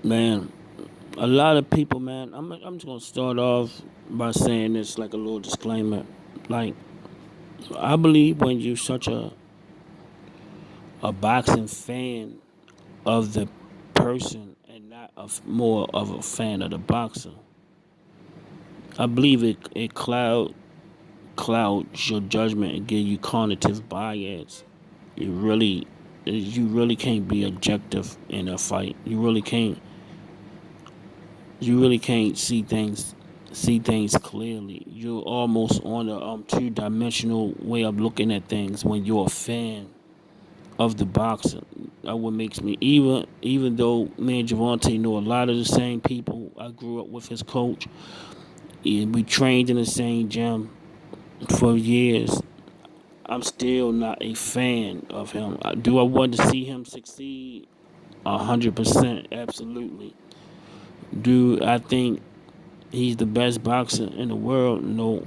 Man, a lot of people, man. I'm just gonna start off by saying this like a little disclaimer. Like, I believe when you're such a boxing fan of the person and not of more of a fan of the boxer, I believe it clouds your judgment and give you cognitive bias. You really can't be objective in a fight. You really can't see things clearly. You're almost on a two-dimensional way of looking at things when you're a fan of the boxing. That what makes me, even though me and Javante know a lot of the same people. I grew up with his coach, and we trained in the same gym for years. I'm still not a fan of him. Do I want to see him succeed? 100%, absolutely. Do I think he's the best boxer in the world? No,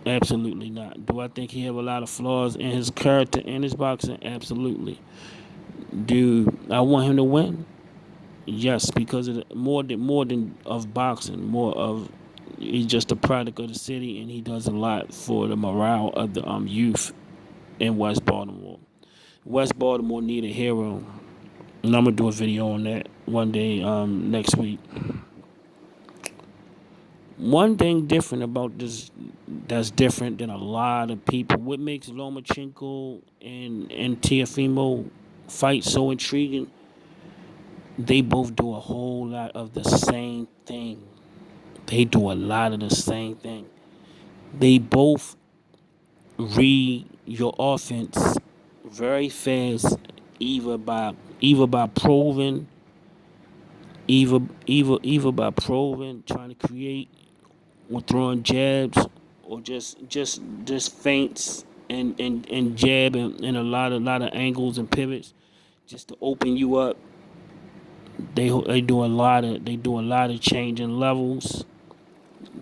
absolutely not. Do I think he have a lot of flaws in his character and his boxing? Absolutely. Do I want him to win? Yes, because more than of boxing, more of he's just a product of the city, and he does a lot for the morale of the youth in West Baltimore. West Baltimore need a hero, and I'm gonna do a video on that one day next week. One thing different about this that's different than a lot of people. What makes Lomachenko and Tiafimo fight so intriguing? They both do a whole lot of the same thing. They do a lot of the same thing. They both read your offense very fast, either by probing, either by probing, trying to create or throwing jabs, or just feints and jab and a lot of angles and pivots just to open you up. They do a lot of changing levels,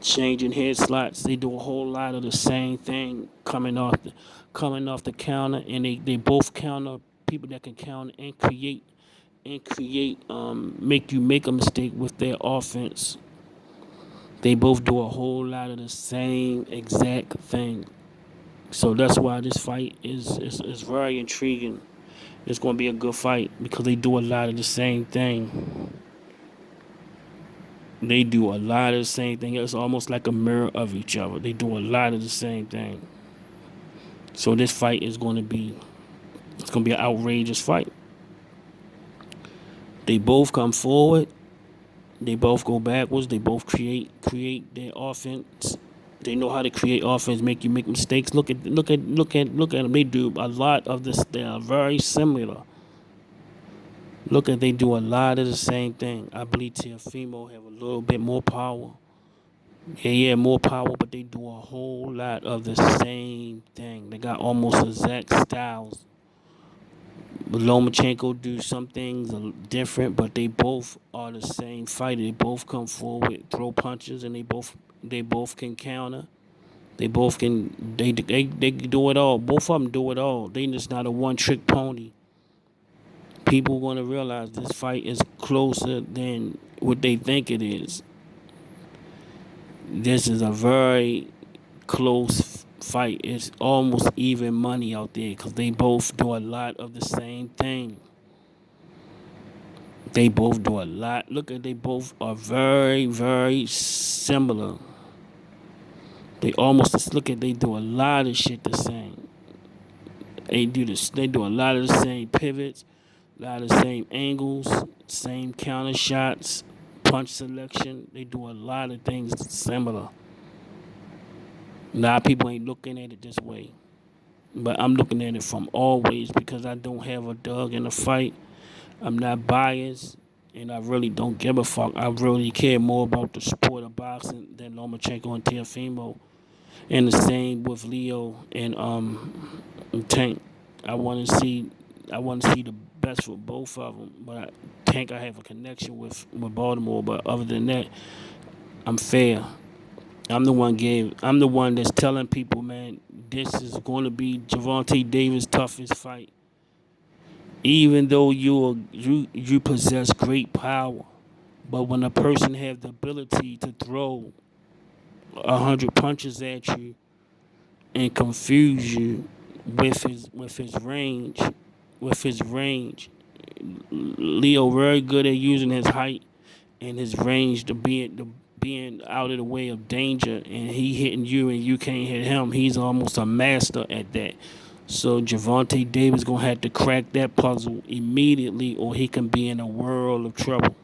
changing head slots. They do a whole lot of the same thing coming off the counter, and they both counter people that can counter and create make you make a mistake with their offense. They both do a whole lot of the same exact thing. So that's why this fight is very intriguing. It's going to be a good fight because they do a lot of the same thing. They do a lot of the same thing. It's almost like a mirror of each other. They do a lot of the same thing. So this fight is going to be it's going to be an outrageous fight. They both come forward. They both go backwards. They both create their offense. They know how to create offense, make you make mistakes. Look at them. They do a lot of this. They are very similar. They do a lot of the same thing. I believe Teofimo have a little bit more power. Yeah, more power, but they do a whole lot of the same thing. They got almost exact styles. But Lomachenko do some things different, but they both are the same fighter. They both come forward, throw punches, and they both can counter. They do it all. Both of them do it all. They just not a one trick pony. People want to realize this fight is closer than what they think it is. This is a very close fight. It's almost even money out there because they both do a lot of the same thing. They both do a lot. They both are very, very similar. They almost they do a lot of shit the same. They do this. They do a lot of the same pivots, a lot of the same angles, same counter shots, punch selection. They do a lot of things similar. A lot of people ain't looking at it this way, but I'm looking at it from always because I don't have a dog in the fight. I'm not biased, and I really don't give a fuck. I really care more about the sport of boxing than Lomachenko and Teofimo, and the same with Leo and Tank. I want to see, I want to see the best for both of them. But Tank, I have a connection with Baltimore. But other than that, I'm fair. I'm the one that's telling people, man, this is going to be Javante Davis' toughest fight. Even though you possess great power, But when a person have the ability to throw 100 punches at you and confuse you with his range, Leo very good at using his height and his range to being out of the way of danger, and he hitting you and you can't hit him. He's almost a master at that. So Javante Davis gonna have to crack that puzzle immediately, or he can be in a world of trouble.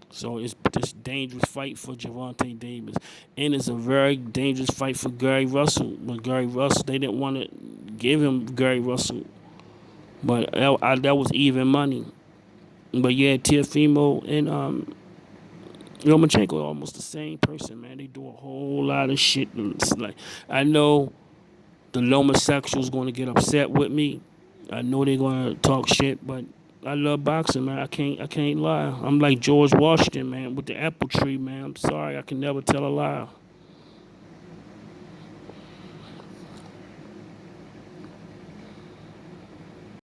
So it's this dangerous fight for Javante Davis, and it's a very dangerous fight for Gary Russell. But Gary Russell, they didn't want to give him Gary Russell, but that was even money. But yeah, Tiafimo and Lomachenko are almost the same person, man. They do a whole lot of shit. It's like, I know the Lomosexuals going to get upset with me. I know they're going to talk shit, but I love boxing, man. I can't lie. I'm like George Washington, man, with the apple tree, man. I'm sorry, I can never tell a lie.